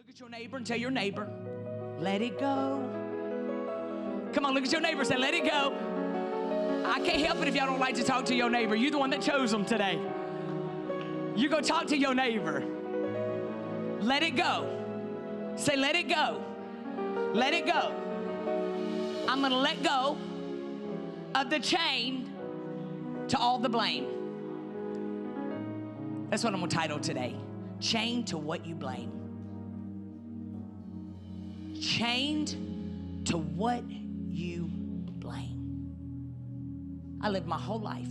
Look at your neighbor and tell your neighbor, let it go. Come on, look at your neighbor and say, let it go. I can't help it if y'all don't like to talk to your neighbor. You're the one that chose them today. You go talk to your neighbor. Let it go. Say, let it go. Let it go. I'm going to let go of the chain to all the blame. That's what I'm going to title today. Chained to what you blame. Chained to what you blame. I lived my whole life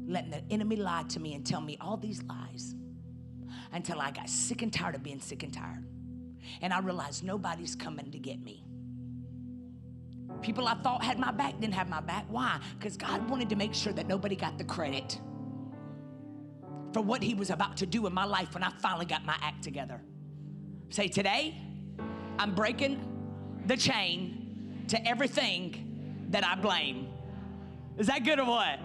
letting the enemy lie to me and tell me all these lies until I got sick and tired of being sick and tired. And I realized nobody's coming to get me. People I thought had my back didn't have my back. Why? Because God wanted to make sure that nobody got the credit for what he was about to do in my life when I finally got my act together. Say, today, I'm breaking the chain to everything that I blame. Is that good or what?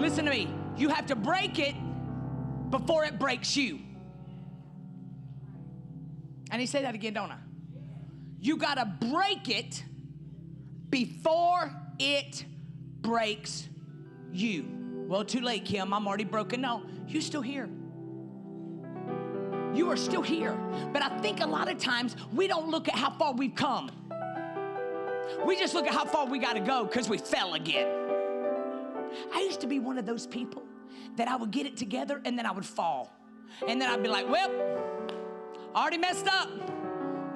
Listen to me. You have to break it before it breaks you. I need to say that again, don't I? You got to break it before it breaks you. Well, too late, Kim. I'm already broken. No, you're still here. You are still here. But I think a lot of times we don't look at how far we've come. We just look at how far we got to go because we fell again. I used to be one of those people that I would get it together and then I would fall. And then I'd be like, well, already messed up.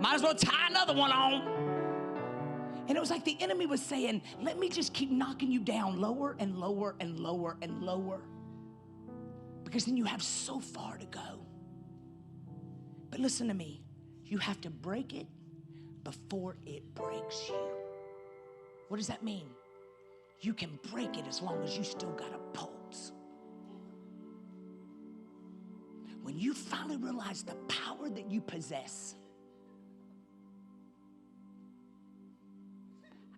Might as well tie another one on. And it was like the enemy was saying, let me just keep knocking you down lower and lower and lower and lower. Because then you have so far to go. But listen to me. You have to break it before it breaks you. What does that mean? You can break it as long as you still got a pulse. When you finally realize the power that you possess,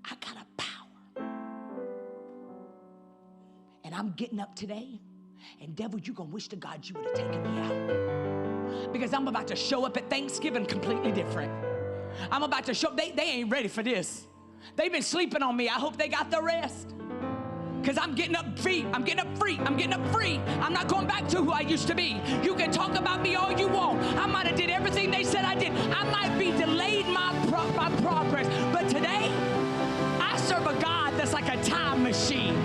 I got a power. And I'm getting up today, and devil, you're going to wish to God you would have taken me out. Because I'm about to show up at Thanksgiving completely different. I'm about to show, they ain't ready for this. They've been sleeping on me. I hope they got their rest. Because I'm getting up free. I'm getting up free. I'm getting up free. I'm not going back to who I used to be. You can talk about me all you want. I might have did everything they said I did. I might be delayed my progress. But today, I serve a God that's like a time machine.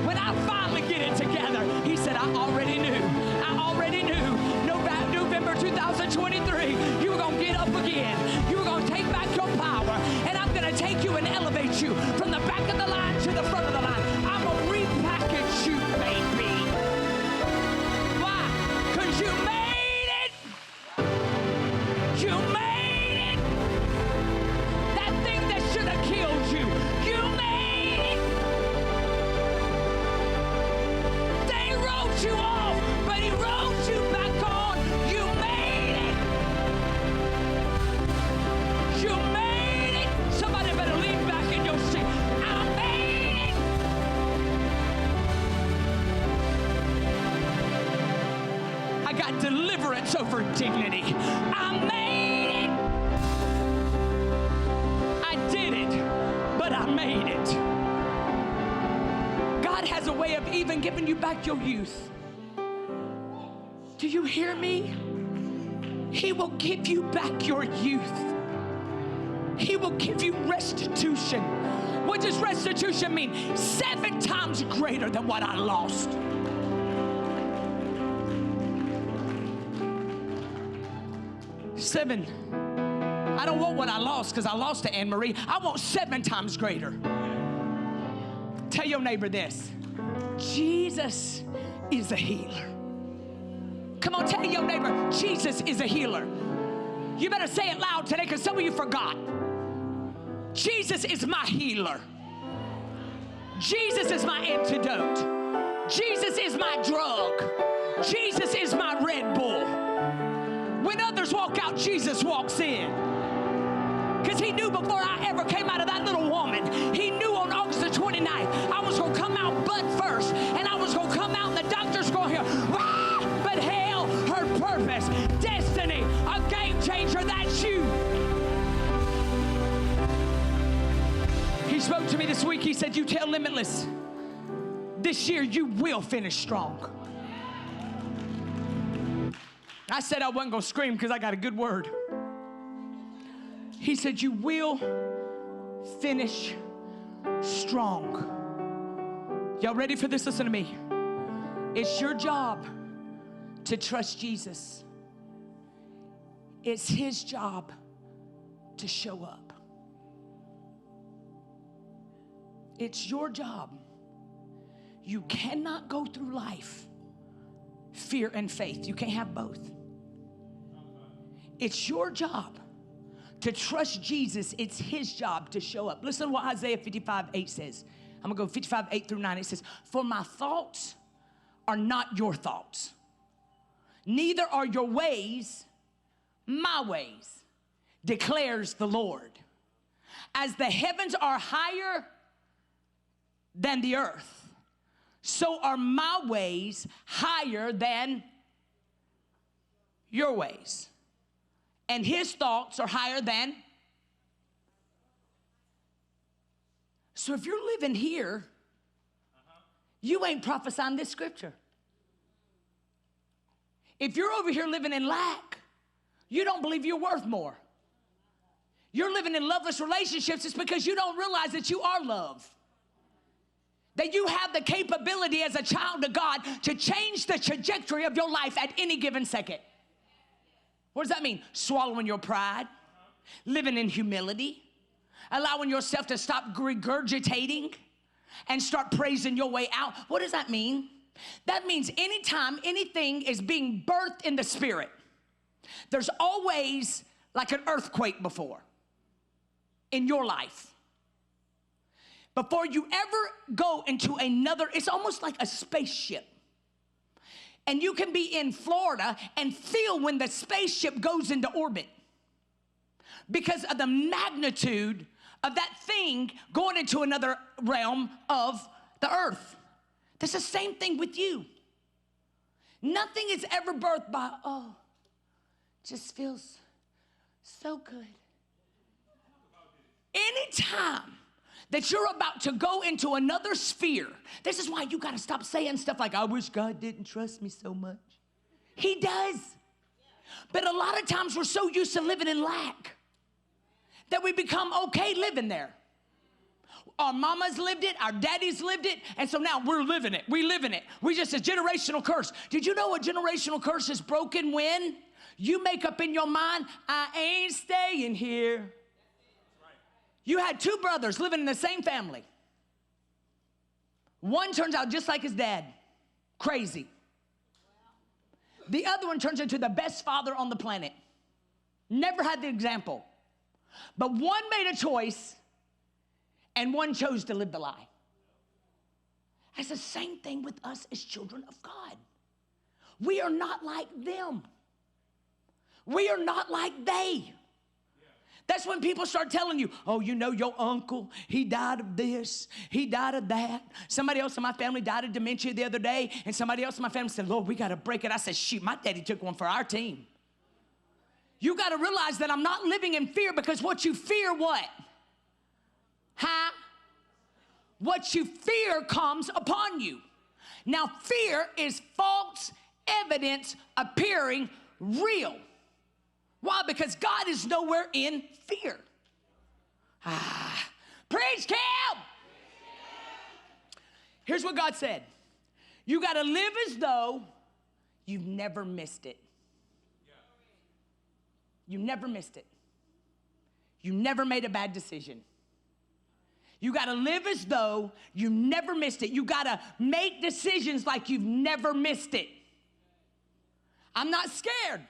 When I finally get it together, he said, I already knew. I already knew. November 2023, you were going to get up again. You were going to take back your power. And I'm going to take you and elevate you from the back of the line to the front of the line. I'm going to repackage you, baby. Why? Because you made it. You made it. That thing that should have killed you. You made it. They wrote you off, but he wrote you back on. You made it. You made it. Somebody better lean back in your seat. I made it. I got deliverance over dignity. I made it. I did it, but I made it. God has a way of even giving you back your youth. Do you hear me? He will give you back your youth. He will give you restitution. What does restitution mean? 7 times greater than what I lost. Seven. I don't want what I lost because I lost to Anne Marie. I want 7 times greater. Tell your neighbor this. Jesus is a healer. Come on, tell your neighbor, Jesus is a healer. You better say it loud today because some of you forgot. Jesus is my healer. Jesus is my antidote. Jesus is my drug. Jesus is my Red Bull. When others walk out, Jesus walks in. Because he knew before I ever came out of that little woman, he knew on August the 29th, I was going to come out butt first, and I was going to come out and the doctor's going to hear, "Wah!" But hell, her purpose, destiny, He spoke to me this week. He said, you tell Limitless, this year you will finish strong. I said I wasn't going to scream because I got a good word. He said, you will finish strong. Y'all ready for this? Listen to me. It's your job to trust Jesus. It's his job to show up. It's your job. You cannot go through life fear and faith. You can't have both. It's your job to trust Jesus. It's his job to show up. Listen to what Isaiah 55:8 says. I'm going to go 55:8 through 9. It says, for my thoughts are not your thoughts, neither are your ways my ways, declares the Lord. As the heavens are higher than the earth, so are my ways higher than your ways. And his thoughts are higher than. So if you're living here, you ain't prophesying this scripture. If you're over here living in lack, you don't believe you're worth more. You're living in loveless relationships, it's because you don't realize that you are love. That you have the capability as a child of God to change the trajectory of your life at any given second. What does that mean? Swallowing your pride, living in humility, allowing yourself to stop regurgitating and start praising your way out. What does that mean? That means anytime anything is being birthed in the spirit, there's always like an earthquake before in your life. Before you ever go into another, it's almost like a spaceship. And you can be in Florida and feel when the spaceship goes into orbit because of the magnitude of that thing going into another realm of the earth. That's the same thing with you. Nothing is ever birthed by, oh, just feels so good. Anytime that you're about to go into another sphere, this is why you got to stop saying stuff like, I wish God didn't trust me so much. He does. But a lot of times we're so used to living in lack that we become okay living there. Our mamas lived it, our daddies lived it, and so now we're living it. We live in it. We just a generational curse. Did you know a generational curse is broken when you make up in your mind, I ain't staying here. You had two brothers living in the same family. One turns out just like his dad, crazy. The other one turns into the best father on the planet. Never had the example. But one made a choice and one chose to live the lie. That's the same thing with us as children of God. We are not like them. We are not like they. That's when people start telling you, oh, you know, your uncle, he died of this, he died of that. Somebody else in my family died of dementia the other day, and somebody else in my family said, Lord, we got to break it. I said, shoot, my daddy took one for our team. You got to realize that I'm not living in fear, because what you fear, what? Huh? What you fear comes upon you. Now, fear is false evidence appearing real. Why? Because God is nowhere in fear. Preach, Cam! Here's what God said. You got to live as though you've never missed it. You never missed it. You never made a bad decision. You got to live as though you never missed it. You got to make decisions like you've never missed it. I'm not scared.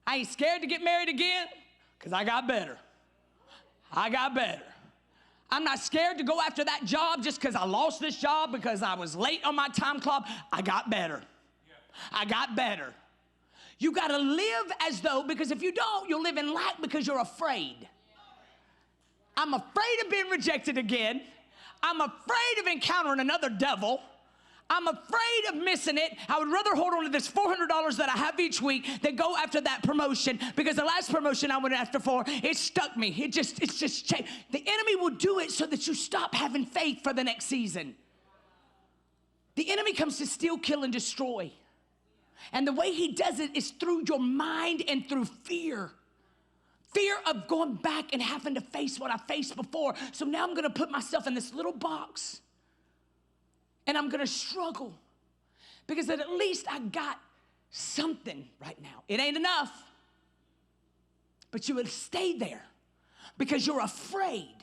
I ain't scared to get married again because I got better. I got better. I'm not scared to go after that job just because I lost this job because I was late on my time clock. I got better. I got better. You got to live as though, because if you don't, you'll live in lack because you're afraid. I'm afraid of being rejected again. I'm afraid of encountering another devil. I'm afraid of missing it. I would rather hold on to this $400 that I have each week than go after that promotion, because the last promotion I went after for, it stuck me. It's just changed. The enemy will do it so that you stop having faith for the next season. The enemy comes to steal, kill, and destroy. And the way he does it is through your mind and through fear. Fear of going back and having to face what I faced before. So now I'm going to put myself in this little box. And I'm going to struggle, because at least I got something right now. It ain't enough, but you would stay there because you're afraid.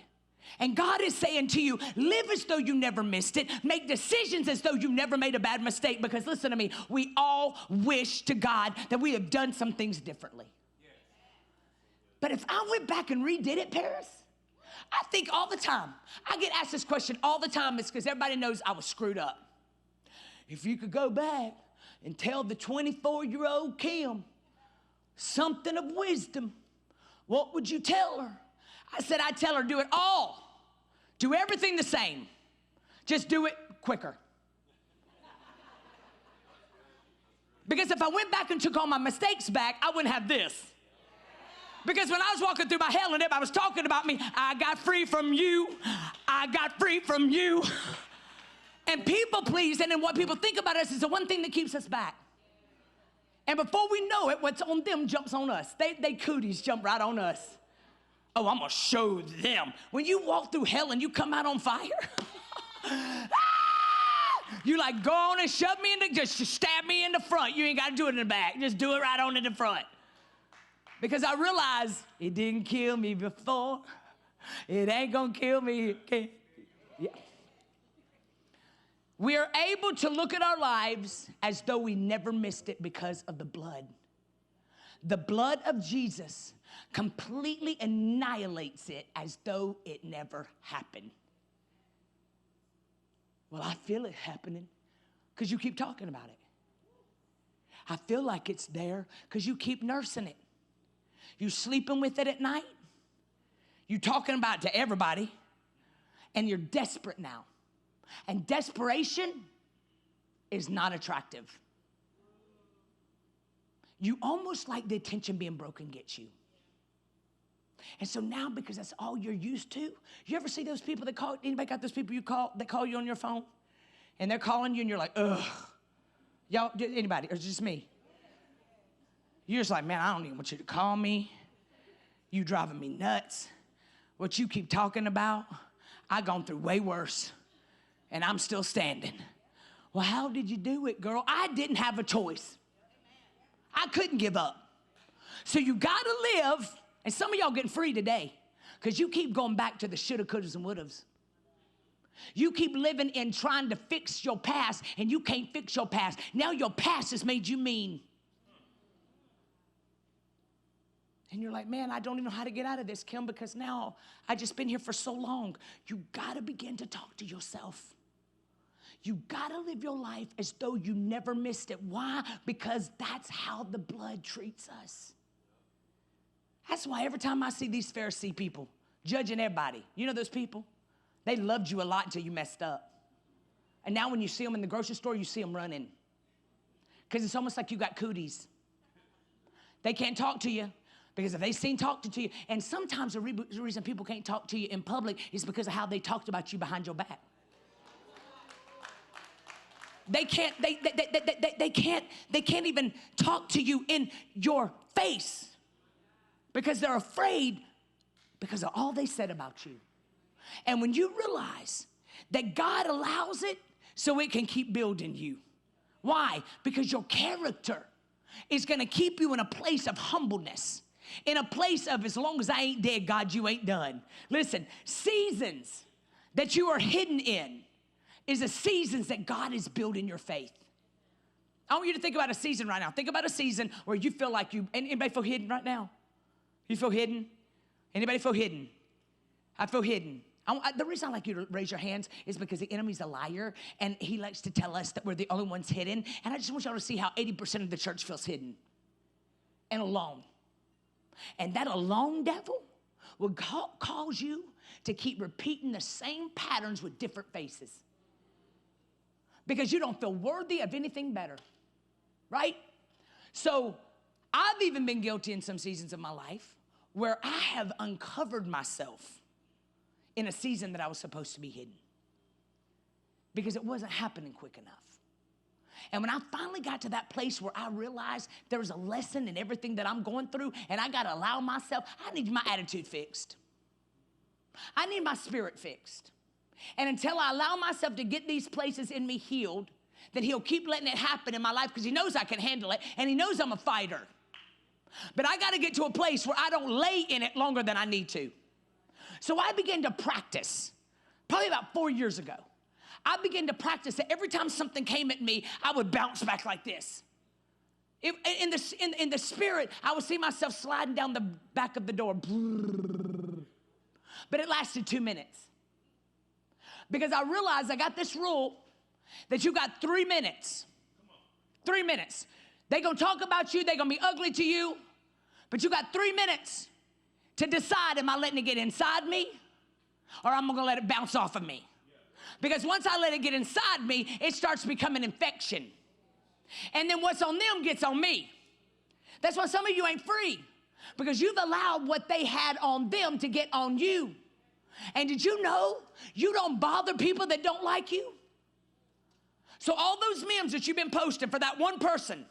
And God is saying to you, live as though you never missed it. Make decisions as though you never made a bad mistake, because listen to me, we all wish to God that we have done some things differently. But if I went back and redid it, Paris, I think all the time, I get asked this question all the time. It's because everybody knows I was screwed up. If you could go back and tell the 24-year-old Kim something of wisdom, what would you tell her? I said, I'd tell her, do it all. Do everything the same. Just do it quicker. Because if I went back and took all my mistakes back, I wouldn't have this. Because when I was walking through my hell and everybody was talking about me, I got free from you. I got free from you. And people please, and then what people think about us is the one thing that keeps us back. And before we know it, what's on them jumps on us. They cooties jump right on us. Oh, I'm going to show them. When you walk through hell and you come out on fire, you like, go on and shove me in the, just stab me in the front. You ain't got to do it in the back. Just do it right on in the front. Because I realized it didn't kill me before. It ain't going to kill me again. Yeah. We are able to look at our lives as though we never missed it because of the blood. The blood of Jesus completely annihilates it as though it never happened. Well, I feel it happening because you keep talking about it. I feel like it's there because you keep nursing it. You sleeping with it at night. You talking about it to everybody. And you're desperate now. And desperation is not attractive. You almost like the attention being broken gets you. And so now, because that's all you're used to, you ever see those people that call, anybody got those people that call you on your phone? And they're calling you and you're like, ugh. Y'all, anybody, or just me? You're just like, man, I don't even want you to call me. You driving me nuts. What you keep talking about, I've gone through way worse, and I'm still standing. Well, how did you do it, girl? I didn't have a choice. I couldn't give up. So you got to live, and some of y'all getting free today because you keep going back to the shoulda, couldas, and wouldas. You keep living in trying to fix your past, and you can't fix your past. Now your past has made you mean. And you're like, man, I don't even know how to get out of this, Kim, because now I just been here for so long. You got to begin to talk to yourself. You got to live your life as though you never missed it. Why? Because that's how the blood treats us. That's why every time I see these Pharisee people judging everybody, you know those people? They loved you a lot until you messed up. And now when you see them in the grocery store, you see them running. Because it's almost like you got cooties. They can't talk to you. Because if they seen talking to you, and sometimes the reason people can't talk to you in public is because of how they talked about you behind your back. They can't even talk to you in your face because they're afraid because of all they said about you. And when you realize that God allows it so it can keep building you. Why? Because your character is going to keep you in a place of humbleness. In a place of, as long as I ain't dead, God, you ain't done. Listen, seasons that you are hidden in is the seasons that God is building your faith. I want you to think about a season right now. Think about a season where you feel like anybody feel hidden right now? You feel hidden? Anybody feel hidden? I feel hidden. The reason I like you to raise your hands is because the enemy's a liar, and he likes to tell us that we're the only ones hidden. And I just want y'all to see how 80% of the church feels hidden and alone. And that alone devil will cause you to keep repeating the same patterns with different faces. because you don't feel worthy of anything better, right? So I've even been guilty in some seasons of my life where I have uncovered myself in a season that I was supposed to be hidden because it wasn't happening quick enough. And when I finally got to that place where I realized there was a lesson in everything that I'm going through, and I got to allow myself, I need my attitude fixed. I need my spirit fixed. And until I allow myself to get these places in me healed, then he'll keep letting it happen in my life because he knows I can handle it, and he knows I'm a fighter. But I got to get to a place where I don't lay in it longer than I need to. So I began to practice, probably about 4 years ago. I began to practice that every time something came at me, I would bounce back like this. In the spirit, I would see myself sliding down the back of the door. But it lasted 2 minutes. Because I realized I got this rule that you got 3 minutes. 3 minutes. They're going to talk about you. They're going to be ugly to you. But you got 3 minutes to decide, am I letting it get inside me or I'm going to let it bounce off of me? Because once I let it get inside me, it starts becoming infection. And then what's on them gets on me. That's why some of you ain't free, because you've allowed what they had on them to get on you. And did you know you don't bother people that don't like you? So all those memes that you've been posting for that one person,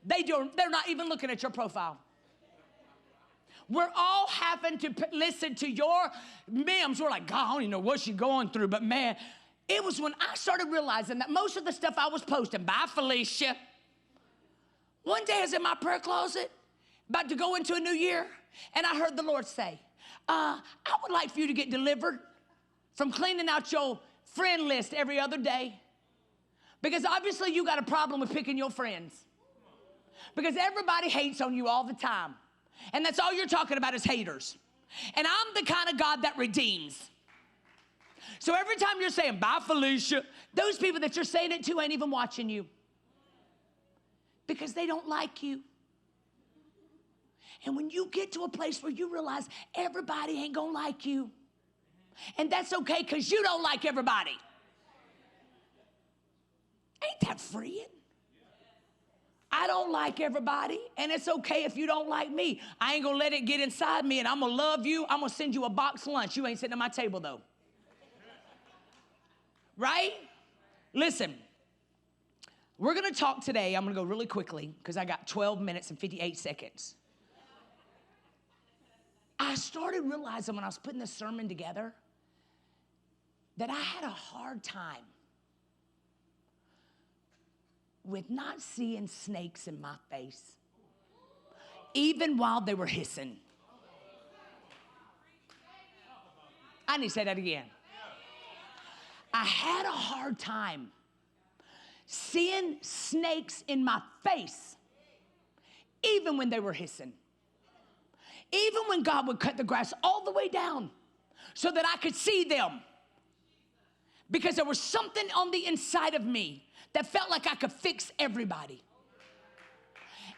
they're not even looking at your profile. We're all having to listen to your memes. We're like, God, I don't even know what she's going through. But man, it was when I started realizing that most of the stuff I was posting, bye Felicia. One day I was in my prayer closet, about to go into a new year, and I heard the Lord say, I would like for you to get delivered from cleaning out your friend list every other day. Because obviously you got a problem with picking your friends. Because everybody hates on you all the time. And that's all you're talking about is haters. And I'm the kind of God that redeems. So every time you're saying, bye, Felicia, those people that you're saying it to ain't even watching you. Because they don't like you. And when you get to a place where you realize everybody ain't gonna like you, and that's okay because you don't like everybody. Ain't that freeing? I don't like everybody, and it's okay if you don't like me. I ain't gonna let it get inside me, and I'm gonna love you. I'm gonna send you a box lunch. You ain't sitting at my table, though. Right? Listen, we're gonna talk today. I'm gonna go really quickly because I got 12 minutes and 58 seconds. I started realizing when I was putting this sermon together that I had a hard time with not seeing snakes in my face, even while they were hissing. I need to say that again. I had a hard time seeing snakes in my face, even when they were hissing. Even when God would cut the grass all the way down so that I could see them. Because there was something on the inside of me that felt like I could fix everybody.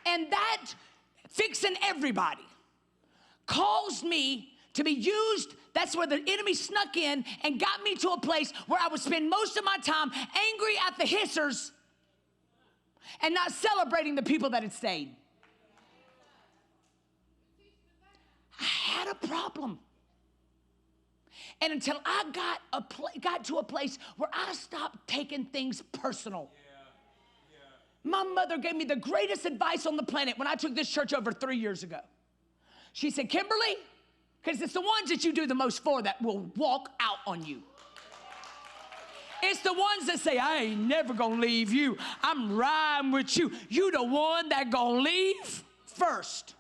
And that fixing everybody caused me to be used. That's where the enemy snuck in and got me to a place where I would spend most of my time angry at the hissers and not celebrating the people that had stayed. I had a problem. And until I got to a place where I stopped taking things personal. My mother gave me the greatest advice on the planet when I took this church over 3 years ago. She said, Kimberly, because it's the ones that you do the most for that will walk out on you. It's the ones that say, I ain't never gonna leave you. I'm riding with you. You the one that gonna leave first.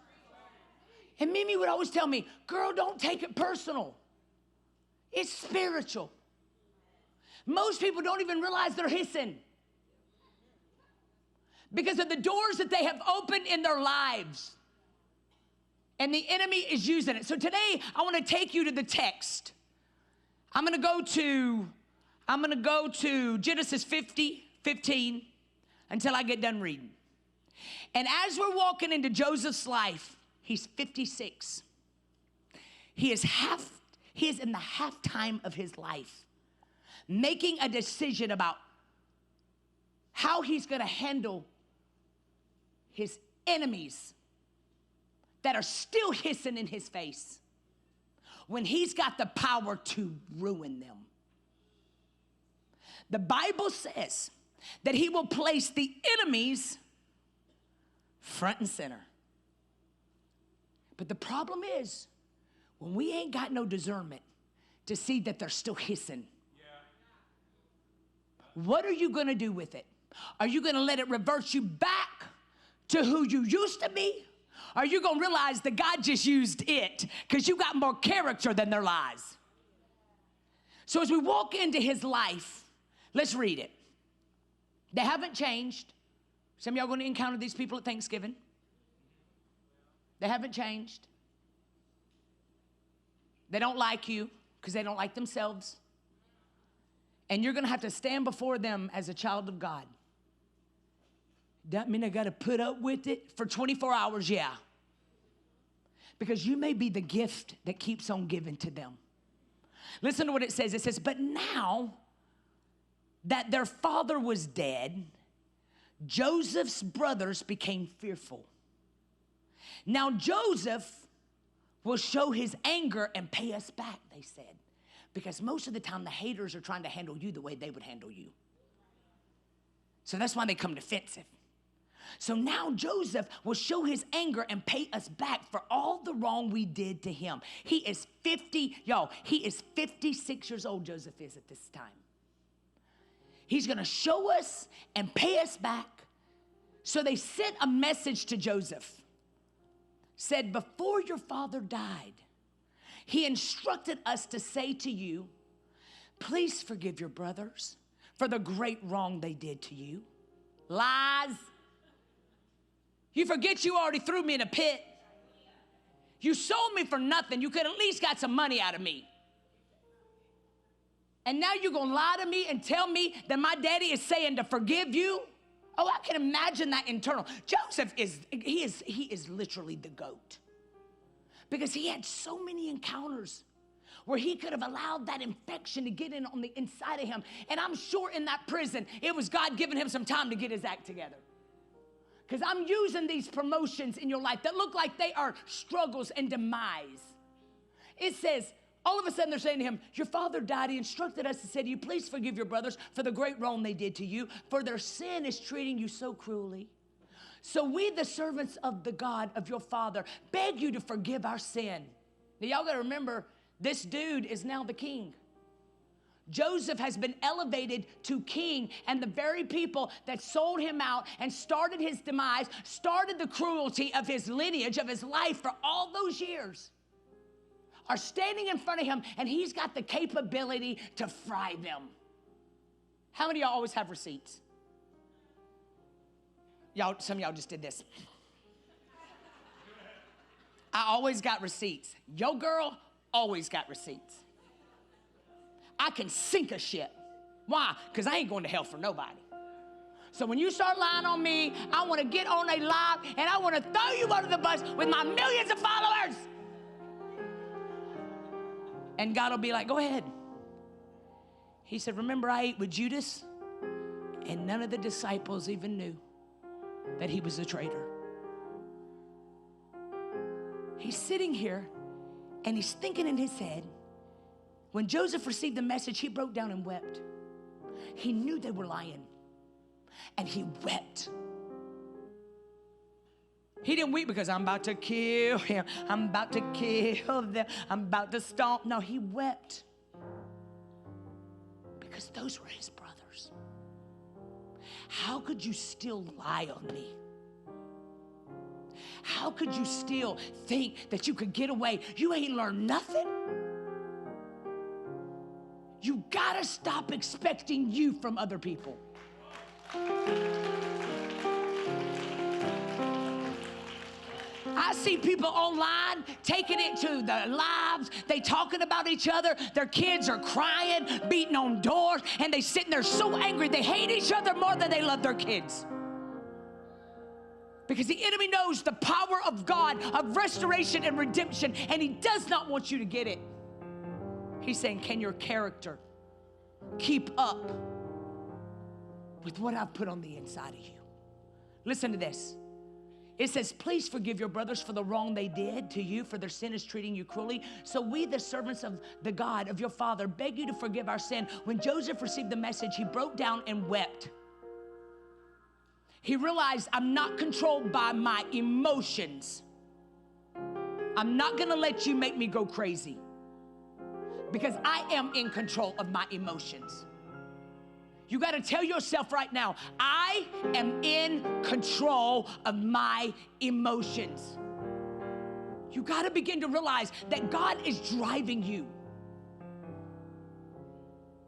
And Mimi would always tell me, girl, don't take it personal. It's spiritual. Most people don't even realize they're hissing because of the doors that they have opened in their lives. And the enemy is using it. So today, I want to take you to the text. I'm going to go to Genesis 15 until I get done reading. And as we're walking into Joseph's life, he's 56. He is in the halftime of his life. making a decision about how he's going to handle his enemies that are still hissing in his face when he's got the power to ruin them. The Bible says that he will place the enemies front and center. But the problem is, when we ain't got no discernment to see that they're still hissing, what are you going to do with it? Are you going to let it revert you back to who you used to be? Are you going to realize that God just used it because you got more character than their lies? So as we walk into his life, let's read it. They haven't changed. Some of y'all going to encounter these people at Thanksgiving. They haven't changed. They don't like you because they don't like themselves. And you're going to have to stand before them as a child of God. That mean I got to put up with it for 24 hours? Yeah. Because you may be the gift that keeps on giving to them. Listen to what it says. It says, but now that their father was dead, Joseph's brothers became fearful. Now Joseph will show his anger and pay us back, they said. Because most of the time the haters are trying to handle you the way they would handle you. So that's why they come defensive. So now Joseph will show his anger and pay us back for all the wrong we did to him. He is 56 years old, Joseph is at this time. He's going to show us and pay us back. So they sent a message to Joseph. Said, before your father died, he instructed us to say to you, please forgive your brothers for the great wrong they did to you. Lies. You forget you already threw me in a pit. You sold me for nothing. You could at least got some money out of me. And now you're going to lie to me and tell me that my daddy is saying to forgive you? Oh, I can imagine that internal. Joseph he is literally the GOAT. Because he had so many encounters where he could have allowed that infection to get in on the inside of him. And I'm sure in that prison, it was God giving him some time to get his act together. Because I'm using these promotions in your life that look like they are struggles and demise. It says, all of a sudden they're saying to him, your father died. He instructed us to say to you, please forgive your brothers for the great wrong they did to you, for their sin is treating you so cruelly. So we, the servants of the God of your father, beg you to forgive our sin. Now y'all got to remember, this dude is now the king. Joseph has been elevated to king, and the very people that sold him out and started his demise, started the cruelty of his lineage, of his life for all those years, are standing in front of him, and he's got the capability to fry them. How many of y'all always have receipts? Y'all, some of y'all just did this. I always got receipts. Yo girl always got receipts. I can sink a ship. Why? Because I ain't going to hell for nobody. So when you start lying on me, I want to get on a live and I want to throw you under the bus with my millions of followers. And God will be like, go ahead. He said, remember I ate with Judas and none of the disciples even knew that he was a traitor. He's sitting here and he's thinking in his head, when Joseph received the message, he broke down and wept. He knew they were lying, and he wept. He didn't weep because I'm about to kill him. I'm about to kill them. I'm about to stomp. No, he wept because those were his brothers. How could you still lie on me? How could you still think that you could get away? You ain't learned nothing. You gotta stop expecting you from other people. I see people online taking it to their lives. They talking about each other. Their kids are crying, beating on doors, and they sitting there so angry. They hate each other more than they love their kids. Because the enemy knows the power of God, of restoration and redemption, and he does not want you to get it. He's saying, can your character keep up with what I've put on the inside of you. Listen to this. It says, please forgive your brothers for the wrong they did to you, for their sin is treating you cruelly. So we, the servants of the God of your Father, beg you to forgive our sin. When Joseph received the message, he broke down and wept. He realized, I'm not controlled by my emotions. I'm not gonna let you make me go crazy, because I am in control of my emotions. You got to tell yourself right now, I am in control of my emotions. You got to begin to realize that God is driving you.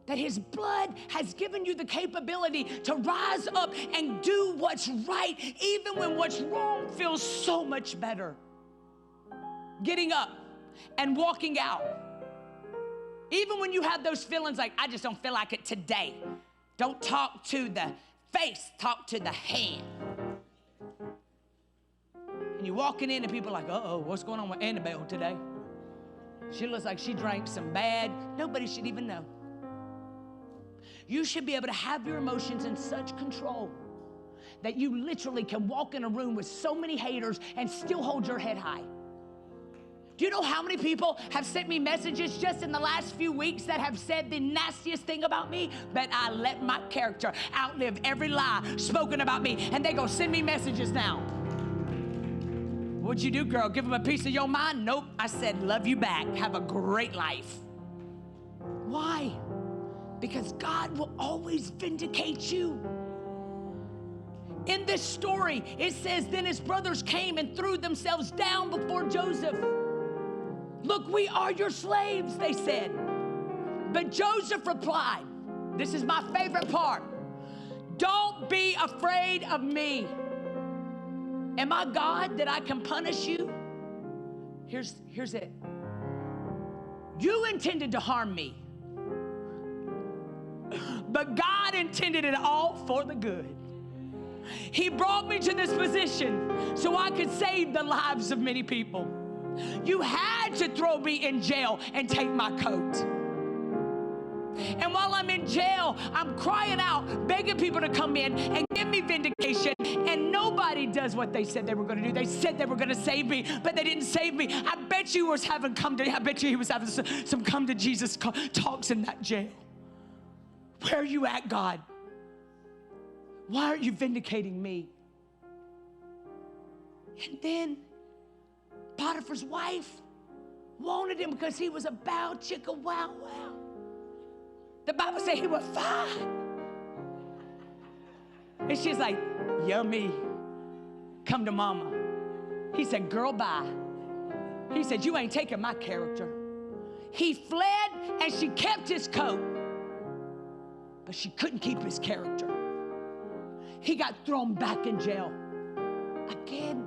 That his blood has given you the capability to rise up and do what's right, even when what's wrong feels so much better. Getting up and walking out. Even when you have those feelings like, I just don't feel like it today. Don't talk to the face, talk to the hand. And you're walking in and people are like, uh-oh, what's going on with Annabelle today? She looks like she drank some bad. Nobody should even know. You should be able to have your emotions in such control that you literally can walk in a room with so many haters and still hold your head high. Do you know how many people have sent me messages just in the last few weeks that have said the nastiest thing about me? But I let my character outlive every lie spoken about me, and they go send me messages now. What'd you do, girl? Give them a piece of your mind? Nope. I said, love you back. Have a great life. Why? Because God will always vindicate you. In this story, it says, then his brothers came and threw themselves down before Joseph. Look, we are your slaves, they said. But Joseph replied, this is my favorite part, don't be afraid of me. Am I God that I can punish you? Here's it. You intended to harm me, but God intended it all for the good. He brought me to this position so I could save the lives of many people. You had to throw me in jail and take my coat. And while I'm in jail, I'm crying out, begging people to come in and give me vindication. And nobody does what they said they were going to do. They said they were going to save me, but they didn't save me. I bet you he was having some come to Jesus talks in that jail. Where are you at, God? Why aren't you vindicating me? And then Potiphar's wife wanted him because he was a bow chicka wow wow. The Bible said he was fine. And she's like, yummy. Come to mama. He said, girl, bye. He said, you ain't taking my character. He fled and she kept his coat, but she couldn't keep his character. He got thrown back in jail again.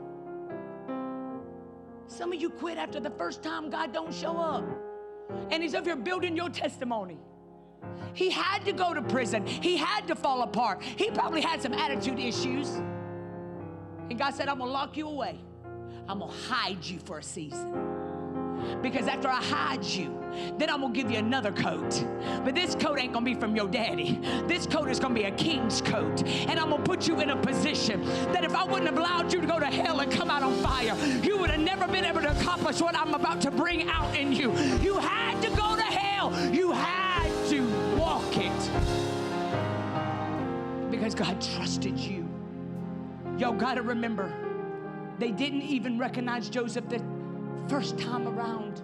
Some of you quit after the first time God don't show up. And he's over here building your testimony. He had to go to prison. He had to fall apart. He probably had some attitude issues. And God said, I'm going to lock you away. I'm going to hide you for a season. Because after I hide you, then I'm going to give you another coat. But this coat ain't going to be from your daddy. This coat is going to be a king's coat. And I'm going to put you in a position that if I wouldn't have allowed you to go to hell and come out on fire, you would have never been able to accomplish what I'm about to bring out in you. You had to go to hell. You had to walk it. Because God trusted you. Y'all got to remember, they didn't even recognize Joseph the first time around.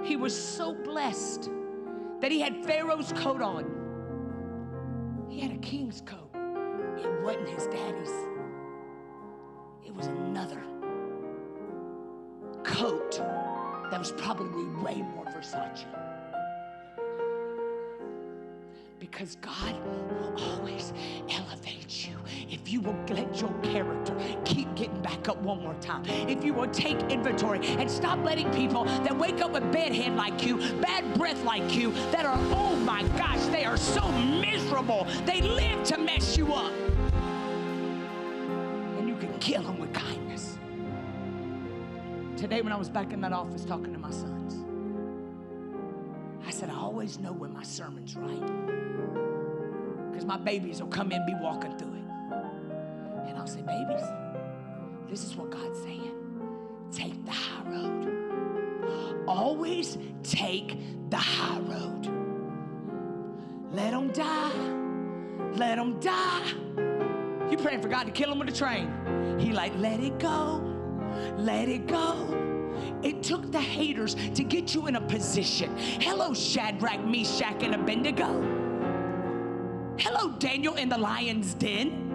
He was so blessed that he had Pharaoh's coat on. He had a king's coat. It wasn't his daddy's. It was another coat that was probably way more Versace. Because God will always elevate you if you will let your character keep getting back up one more time. If you will take inventory and stop letting people that wake up with bad head like you, bad breath like you, that are, oh my gosh, they are so miserable. They live to mess you up. And you can kill them with kindness. Today when I was back in that office talking to my sons, I said, said, I always know when my sermon's right. Because my babies will come in, be walking through it. And I'll say, babies, this is what God's saying. Take the high road. Always take the high road. Let them die. Let them die. You praying for God to kill them with a train. He like, let it go. Let it go. It took the haters to get you in a position. Hello, Shadrach, Meshach, and Abednego. Hello, Daniel in the lion's den.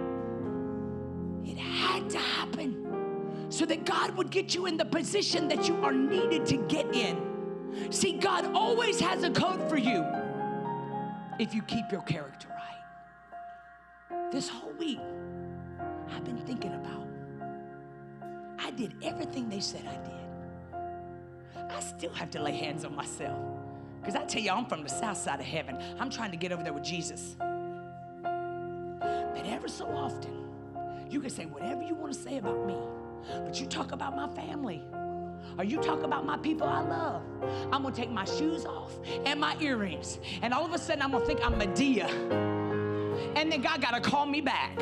It had to happen so that God would get you in the position that you are needed to get in. See, God always has a code for you if you keep your character right. This whole week, I've been thinking about, I did everything they said I did. I still have to lay hands on myself. Because I tell you, I'm from the south side of heaven. I'm trying to get over there with Jesus. But ever so often, you can say whatever you want to say about me, but you talk about my family, or you talk about my people I love. I'm going to take my shoes off and my earrings, and all of a sudden I'm going to think I'm Medea. And then God got to call me back.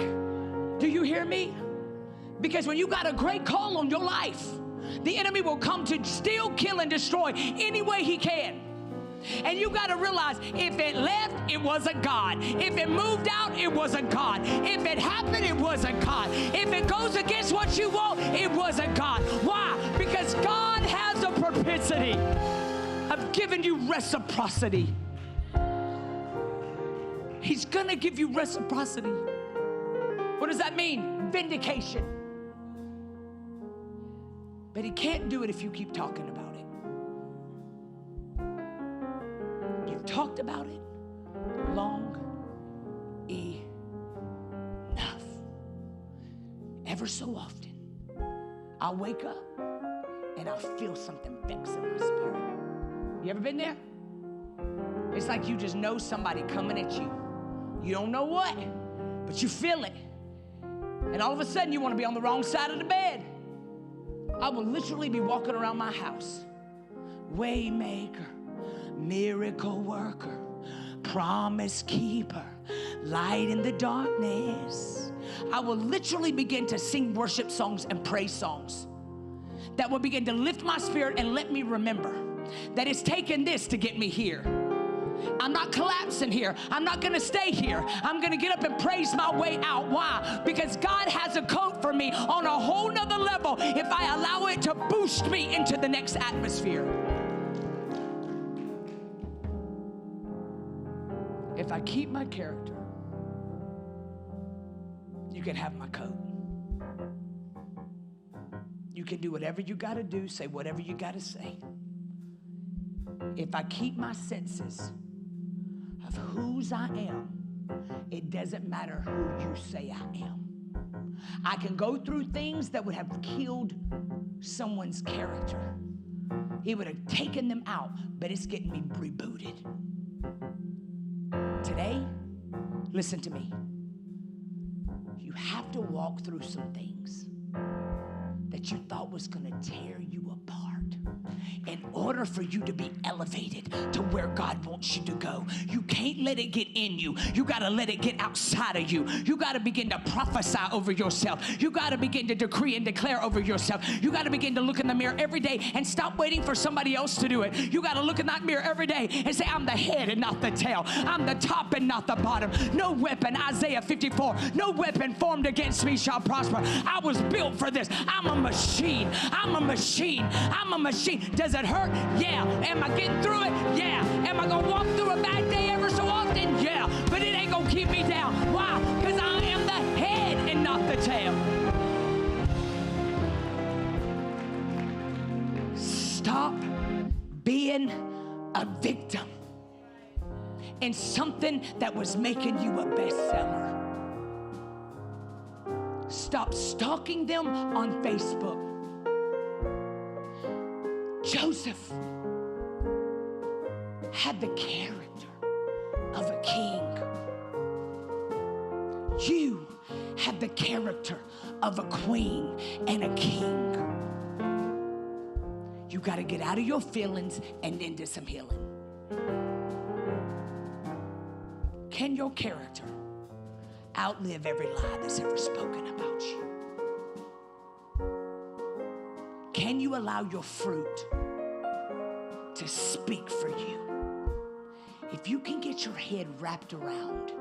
Do you hear me? Because when you got a great call on your life, the enemy will come to steal, kill, and destroy any way he can. And you got to realize, if it left, it wasn't God. If it moved out, it wasn't God. If it happened, it wasn't God. If it goes against what you want, it wasn't God. Why? Because God has a propensity of giving you reciprocity. He's going to give you reciprocity. What does that mean? Vindication. But he can't do it if you keep talking about it. You've talked about it long enough. Ever so often, I'll wake up and I'll feel something vex in my spirit. You ever been there? It's like you just know somebody coming at you. You don't know what, but you feel it. And all of a sudden, you want to be on the wrong side of the bed. I will literally be walking around my house. Waymaker, miracle worker, promise keeper, light in the darkness. I will literally begin to sing worship songs and praise songs that will begin to lift my spirit and let me remember that it's taken this to get me here. I'm not collapsing here. I'm not going to stay here. I'm going to get up and praise my way out. Why? Because God has a code for me on a whole nother level if I allow it to boost me into the next atmosphere. If I keep my character, you can have my coat. You can do whatever you got to do, say whatever you got to say. If I keep my senses of whose I am, it doesn't matter who you say I am. I can go through things that would have killed someone's character. It would have taken them out, but it's getting me rebooted. Today, listen to me. You have to walk through some things that you thought was going to tear you apart in order for you to be elevated to where God wants you to go. You can't let it get in you. You got to let it get outside of you. You got to begin to prophesy over yourself. You got to begin to decree and declare over yourself. You got to begin to look in the mirror every day and stop waiting for somebody else to do it. You got to look in that mirror every day and say, I'm the head and not the tail. I'm the top and not the bottom. No weapon, Isaiah 54, no weapon formed against me shall prosper. I was built for this. I'm a machine. I'm a machine. I'm a machine. Does it hurt? Yeah. Am I getting through it? Yeah. Am I going to walk through a bad day ever so often? Yeah. But it ain't going to keep me down. Why? Because I am the head and not the tail. Stop being a victim in something that was making you a bestseller. Stop stalking them on Facebook. Joseph had the character of a king. You have the character of a queen and a king. You got to get out of your feelings and into some healing. Can your character outlive every lie that's ever spoken about you? Can you allow your fruit to speak for you? If you can get your head wrapped around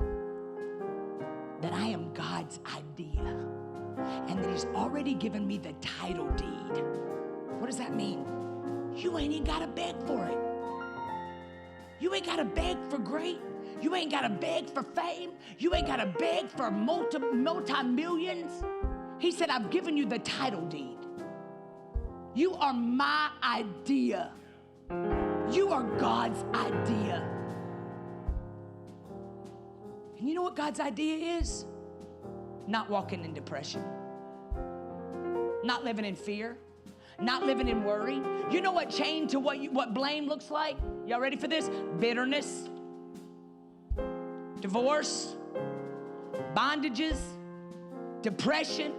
that I am God's idea and that he's already given me the title deed, what does that mean? You ain't even got to beg for it. You ain't got to beg for great. You ain't got to beg for fame. You ain't got to beg for multi-millions. He said, I've given you the title deed. You are my idea. You are God's idea. And you know what God's idea is? Not walking in depression. Not living in fear. Not living in worry. You know what chained to what blame looks like? Y'all ready for this? Bitterness. Divorce. Bondages. Depression.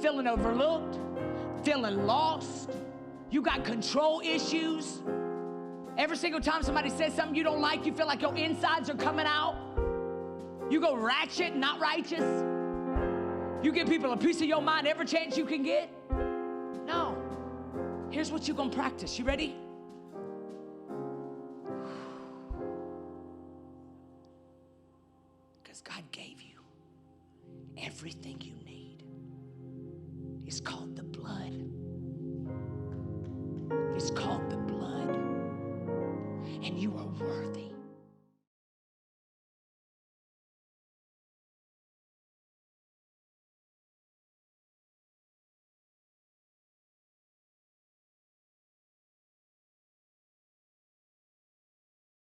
Feeling overlooked. Feeling lost. You got control issues. Every single time somebody says something you don't like, you feel like your insides are coming out. You go ratchet, not righteous. You give people a piece of your mind every chance you can get. No. Here's what you're going to practice. You ready? Because God gave you everything you need. It's called the blood. It's called the blood. And you are worthy.